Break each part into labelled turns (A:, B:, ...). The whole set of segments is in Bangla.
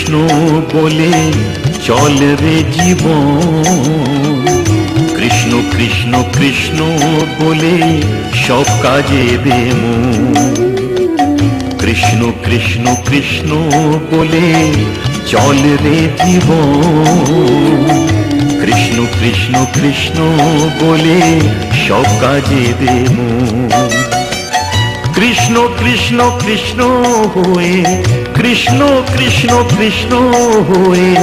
A: কৃষ্ণ বলে চল রে জীবন, কৃষ্ণ কৃষ্ণ কৃষ্ণ বলে সব কাজে দে মন। কৃষ্ণ কৃষ্ণ কৃষ্ণ বলে চল রে জীবন, কৃষ্ণ কৃষ্ণ কৃষ্ণ বলে সব কাজে দে মন। কৃষ্ণ কৃষ্ণ কৃষ্ণ হয়ে, কৃষ্ণ কৃষ্ণ কৃষ্ণ হয়ে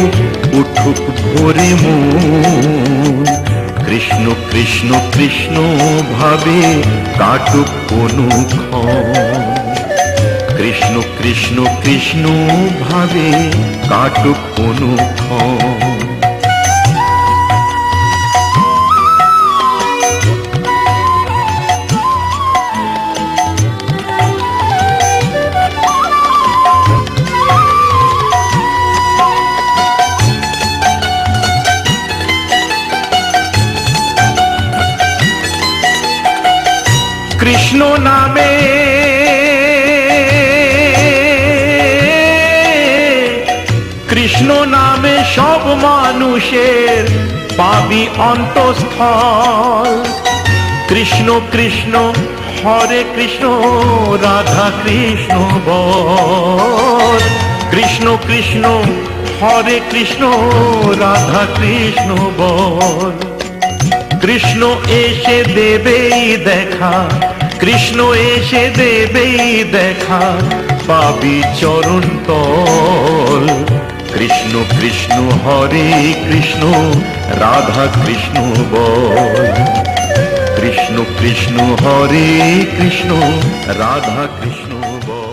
A: উঠুক ভোরে মন। কৃষ্ণ কৃষ্ণ কৃষ্ণ ভাবে কাটুক অনুক্ষণ, কৃষ্ণ কৃষ্ণ কৃষ্ণ ভাবে কাটুক অনুক্ষণ। কৃষ্ণ নামে কৃষ্ণ নামে সব মানুষের পাবি অন্তঃস্থল। কৃষ্ণ কৃষ্ণ হরে কৃষ্ণ রাধা কৃষ্ণ বল, কৃষ্ণ কৃষ্ণ হরে কৃষ্ণ রাধা কৃষ্ণ বল। কৃষ্ণ এসে দেবেই দেখা, কৃষ্ণ এসে দেবেই দেখা, পাবি চরণ তল। কৃষ্ণ কৃষ্ণ হরে কৃষ্ণ রাধা কৃষ্ণ বল, কৃষ্ণ কৃষ্ণ হরে কৃষ্ণ রাধা কৃষ্ণ বল।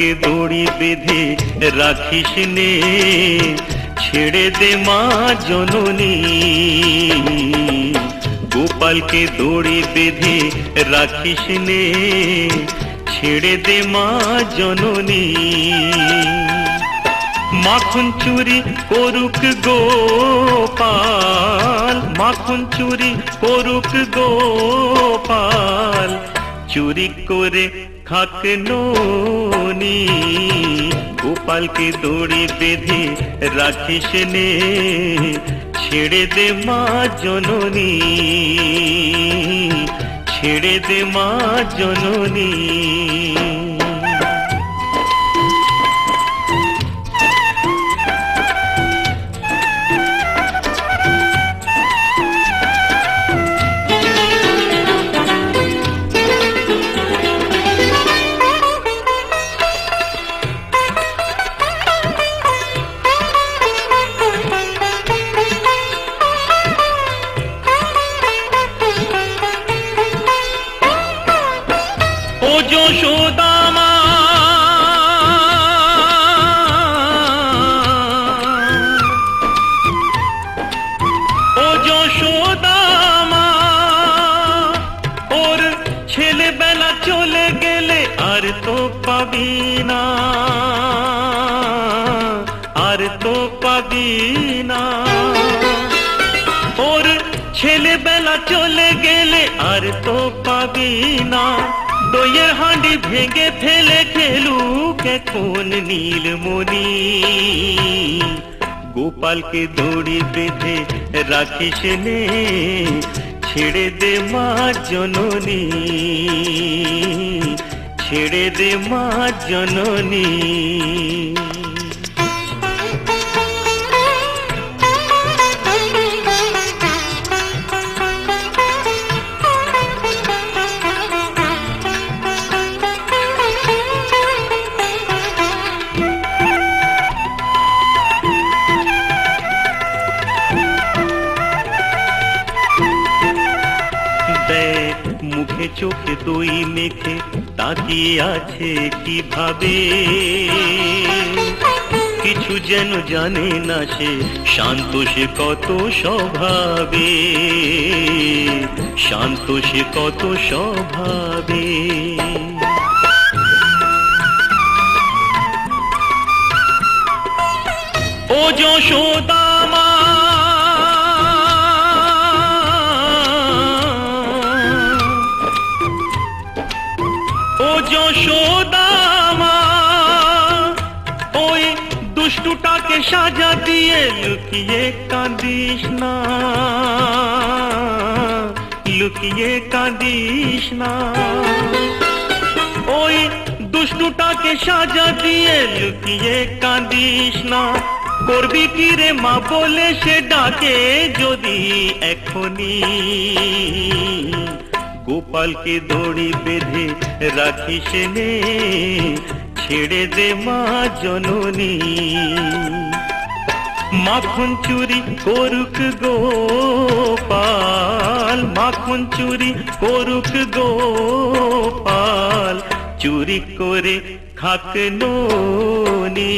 A: গোপালকে দড়ি বেঁধে রাখিস নে, ছেড়ে দে মা জননী। গোপালকে দড়ি বেঁধে রাখিস নে, ছেড়ে দে মা জননী। মাখন চুরি করুক গোপাল, মাখন চুরি করুক গোপাল, চুরি করে খাক ননি। গোপালকে দড়ি বেঁধে রাখিস নে, ছেড়ে দে মা জননী, ছেড়ে দে মা জননী। ও যশোদা মা, ও যশোদা মা, ওর ছেলেবেলা চলে গেলে আর তো পাবি না, আর তো পাবি না। ওর ছেলেবেলা চলে গেলে আর তো পাবি না। দইয়ের হাঁড়ি ভেঙে ফেলে খেলুক এখন নীলমণি। গোপালকে দড়ি বেঁধে রাখিস নে, ছেড়ে দে মা জননী, ছেড়ে দে মা জননী। মুখে চোখে দই মেখে তাকিয়ে আছে কিভাবে, কিছু যেন জানে না সে, শান্ত সে কত স্বভাবে, শান্ত সে কত স্বভাবে। ও যশোদা মা, ও যশোদা মা, ওই দুষ্টুটাকে সাজা দিয়ে লুকিয়ে কাঁদিস না, লুকিয়ে কাঁদিস না। ওই দুষ্টুটাকে সাজা দিয়ে লুকিয়ে কাঁদিস না। করবি কি রে মা বলে সে ডাকে যদি এখনি। গোপালকে দড়ি বেঁধে রাখিস নে, ছেড়ে দে মা জননী। মাখন চুরি করুক গোপাল, মাখন চুরি করুক গোপাল, চুরি করে খাক ননি।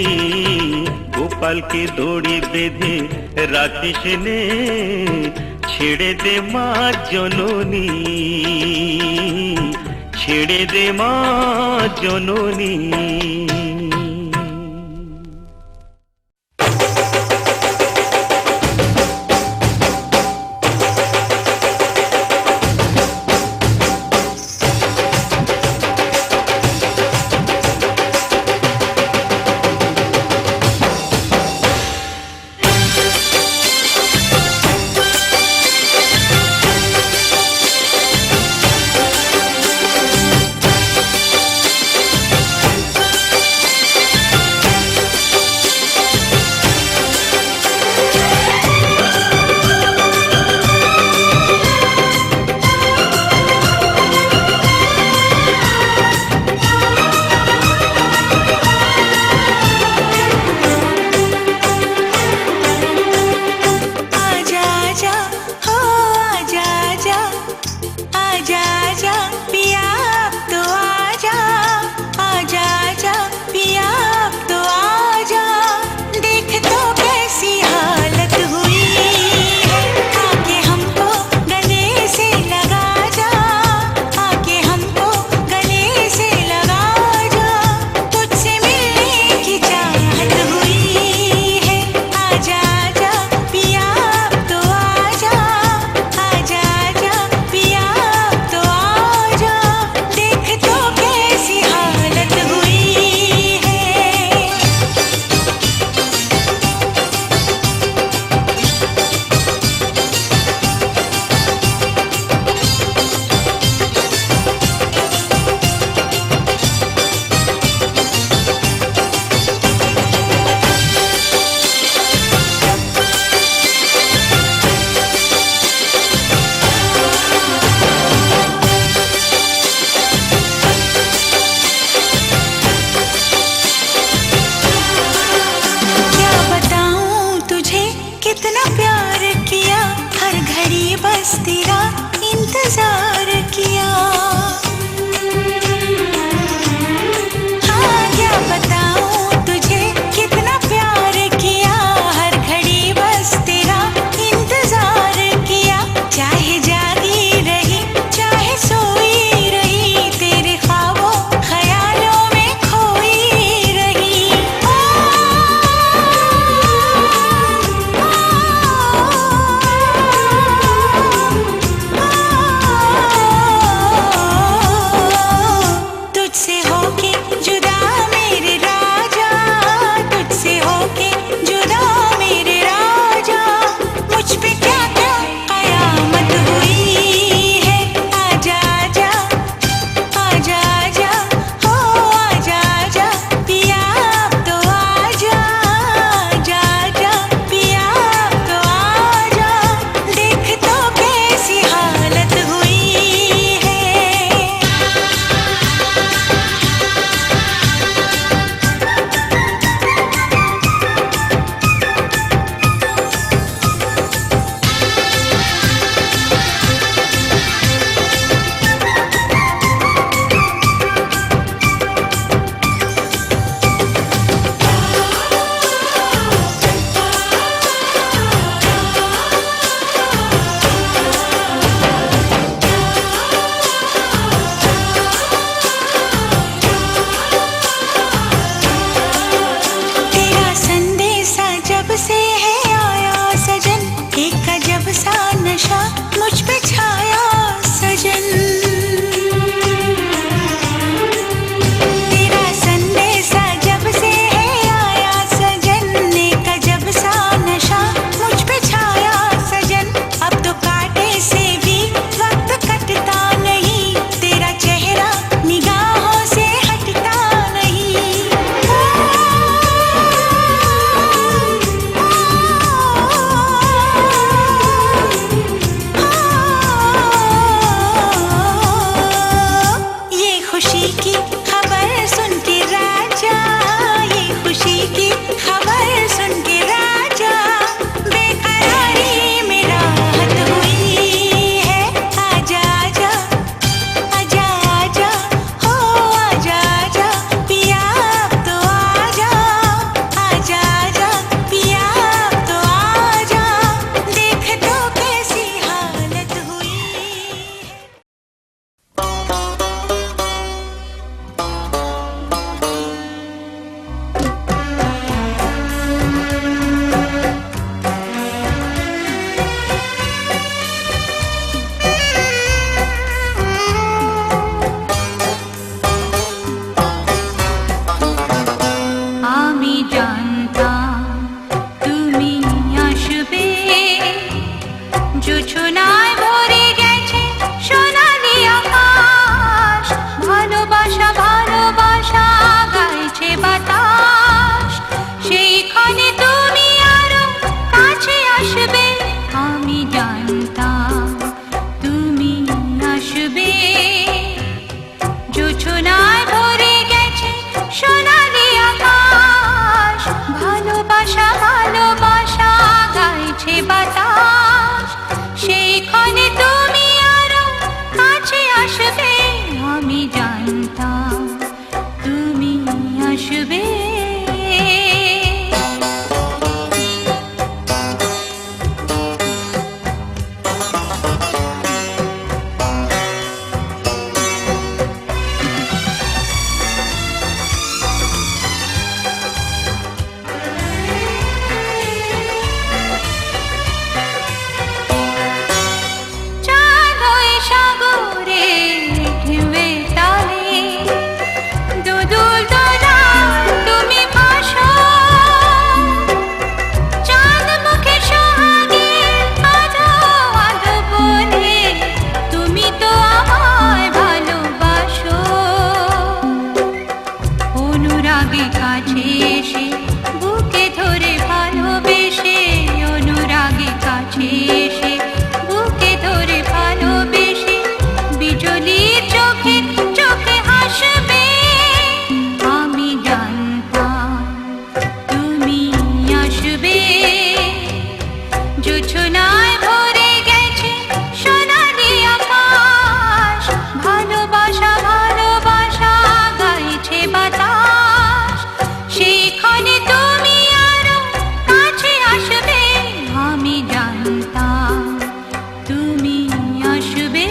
A: গোপালকে দড়ি বেঁধে রাখিস নে, ছেড়ে দে মা জননী, ছেড়ে দে মা জননী।
B: कितना प्यार किया, हर घड़ी बस तेरा इंतजार किया। हाँ क्या बताऊं तुझे, कितना प्यार किया, हर घड़ी बस तेरा इंतजार किया। चाहे जागी रही चाहे सोई रही, तेरे ख्वाबों ख्यालों में खोई रही। तुझसे होके जुदा मेरे राजा, तुझसे होके जुदा मेरे राजा, मुझ पे क्या क्या कयामत हुई है। आजा आजा आजा आजा हो आजा आजा पिया अब तो आजा, आजा आजा पिया अब तो आजा, देख तो कैसी हालत हुई है। तेरा संदेशा जब से है आया सजन, एक अजब सा नशा मुझ पे छाया सजन। तेरा संदेशा जब से है आया सजन, एक अजब सा नशा मुझ पे छाया सजन। अब तो कांटे से भी वक्त कटता नहीं, तेरा चेहरा निगाहों से हटता नहीं। ये खुशी की खबर सुन के राजा, ये खुशी की खबर सुन के राजा, बेकरारी में राहत हुई है। आजा आजा आजा आजा हो आजा आजा पिया अब तो आजा, आजा आजा पिया अब तो आजा, देख तो कैसी हालत हुई है। আমি জানতাম তুমি আসবে, জোছনায় ভরে গেছে সোনালি আকাশ, ভালোবাসা ভালোবাসা গাইছে বাতাস, সেইখানে তুমি আরো কাছে আসবে। আমি জানতাম তুমি আসবে, জোছনায় ভরে গেছে সোনালি আকাশ, ভালোবাসা ভালোবাসা গাইছে বাতাস, সেইখানে তুমি আরো কাছে আসবে। আমি জানতাম তুমি আসবে। জোছনায় ভরে গেছে সোনালি আকাশ, ভালোবাসা ভালোবাসা গাইছে বাতাস, সেখানে তুমি আরো কাছে আসবে, আমি জানতাম তুমি আসবে।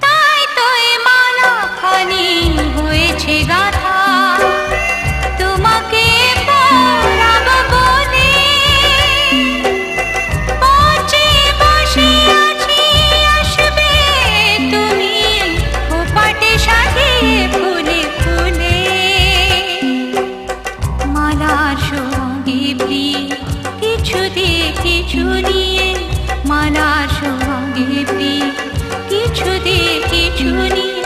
B: তাই তো এ মালাখানি হয়েছে গাথা, তোমাকে পরাবো বলে। পৌঁছে বসে আছি, আসবে তুমি খোপাটে সাজিয়ে ফুলে ফুলে। মালার সঙ্গে প্রিয় কিছু দিয়ে কিছু নিয়ে, মালার সঙ্গে প্রিয় কিছু দিয়ে কিছু নিয়ে,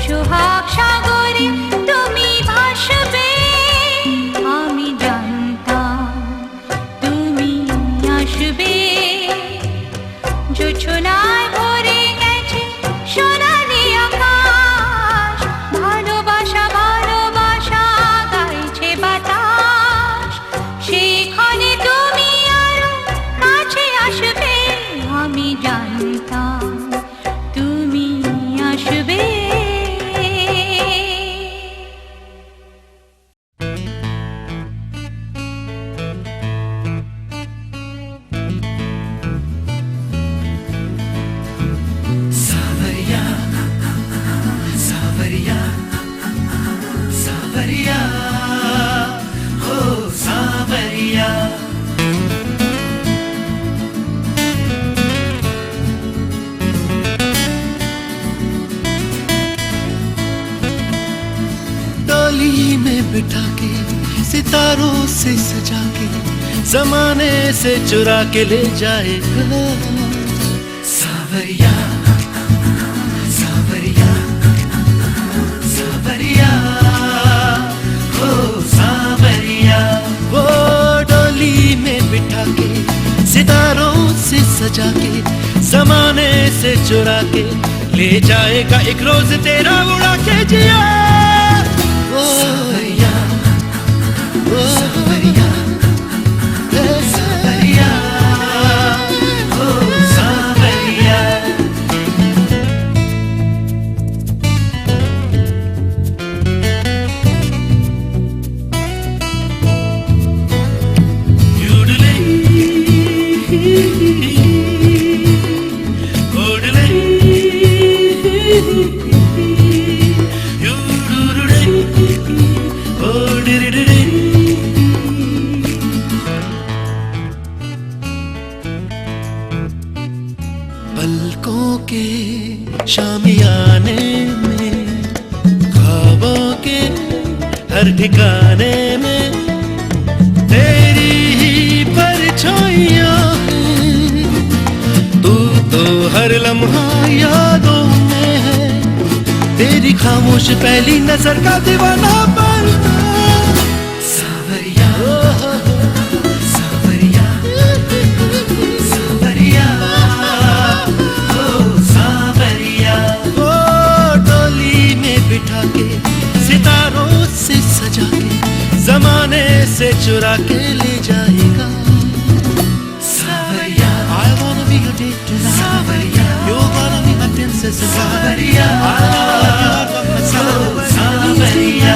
B: সোহাগ সাগরে তুমি ভাসবে, আমি জানতাম তুমি আসবে। জোছনায় ভরে গেছে সোনালি আকাশ, ভালোবাসা ভালোবাসা গাইছে বাতাস, সেখানে তুমি আরো কাছে আসবে, আমি জানতাম তুমি আসবে।
C: सावरिया सावरिया सावरिया हो सावरिया। डोली में बिठा के सितारों से सजा के, जमाने से चुरा के ले जाएगा। सावरिया सावरिया सावरिया हो सावरिया। वो डोली में बिठा के सितारों से सजा के, जमाने से चुरा के ले जाएगा एक रोज तेरा उड़ा के जिया। ओ सावरिया ओ सावरिया सावरिया हो सावरिया। पलकों के शामियाने में, ख्वाबों के हर ठिकाने में तेरी ही परछाइयां हैं। तू तो हर लम्हा यादों में है, तेरी खामोश पहली नजर का दीवाना बनना। सावरिया सावरिया सावरिया हो सावरिया। वो डोली में बिठा के सितारों से सजा के, जमाने से चुरा के ले जाएगा। सावरिया I wanna be your date tonight. सावरिया you're gonna be my princess. सावरिया सावरिया सावरिया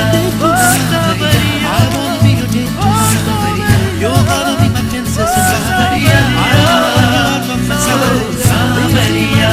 C: I wanna be your date tonight. सावरिया you're gonna be my princess. सावरिया सावरिया।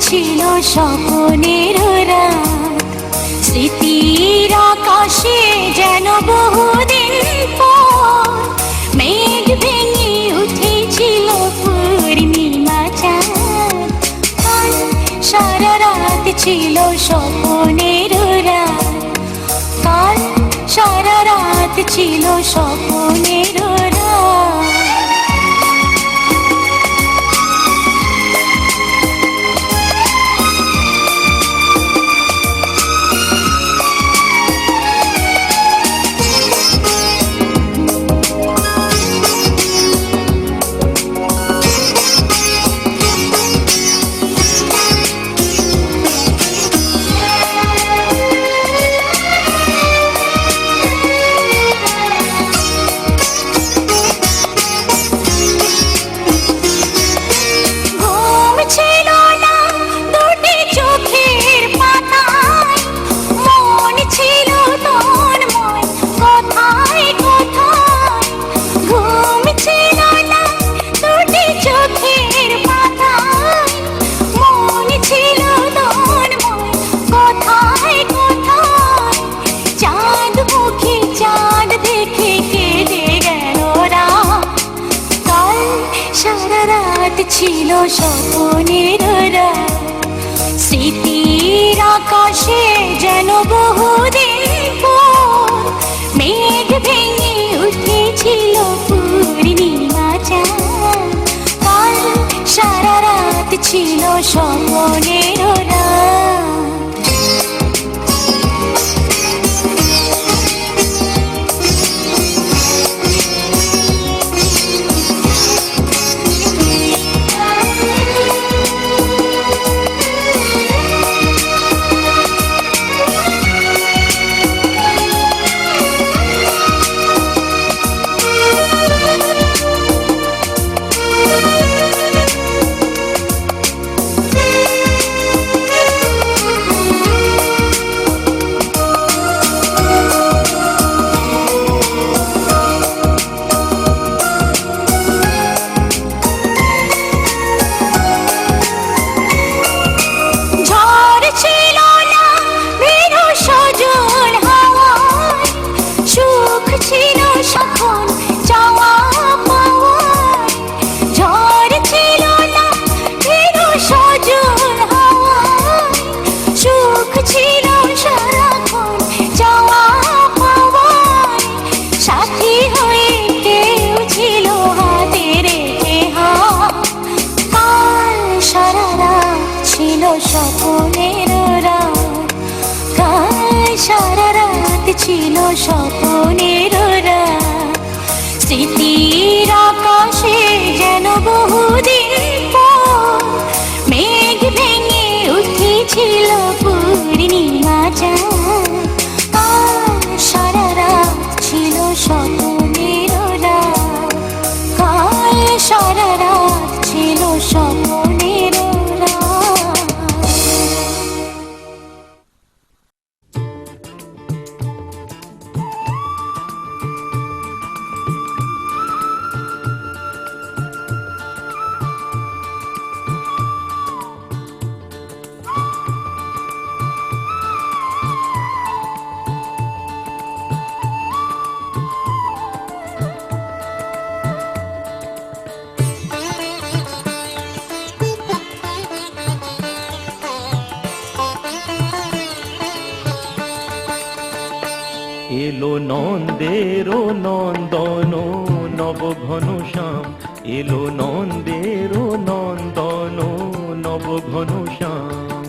B: ছিল স্বপ্নের রাত, স্মৃতির আকাশে যেন বহুদিন পর মেঘ ভেঙে উঠেছিল পূর্ণিমা চাঁদ। কাল সারা রাত ছিল স্বপ্নের রাত, কাল সারা রাত ছিল স্বপ্নের রাত। ছিল স্বপ্নের রাত, স্মৃতির আকাশে যেন বহুদিন পর মেঘ ভেঙে উঠেছিল পূর্ণিমা চাঁদ। কাল সারা রাত ছিল স্বপ্নের রাত। স্বপ্নের রাত, কাল সারা রাত ছিল স্বপ্নের রাত, স্মৃতির আকাশে যেন বহুদিন পর মেঘ ভেঙে উঠেছিল পূর্ণিমা চাঁদ। কাল সারা রাত ছিল স্বপ্নের রাত, কাল সারা রাত ছিল স্বপ্নের রাত।
A: এলো নন্দের নন্দন নব ঘন শ্যাম, এলো নন্দের নন্দন নব ঘন শ্যাম।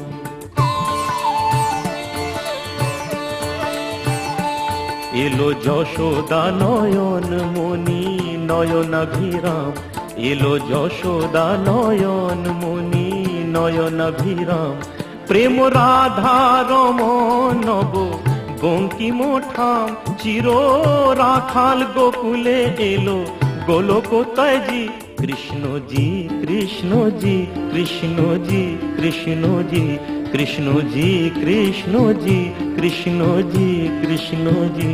A: এলো যশোদা নয়ন মণি নয়নাভিরাম, এলো যশোদা নয়ন মণি নয়নাভিরাম। প্রেম রাধা রমণ নব বঙ্কিম ঠাম, চির রাখাল গোকুলে এলো গোলকতাজি। কৃষ্ণজি কৃষ্ণজি কৃষ্ণজি কৃষ্ণজি কৃষ্ণজি কৃষ্ণজি কৃষ্ণজি কৃষ্ণজি।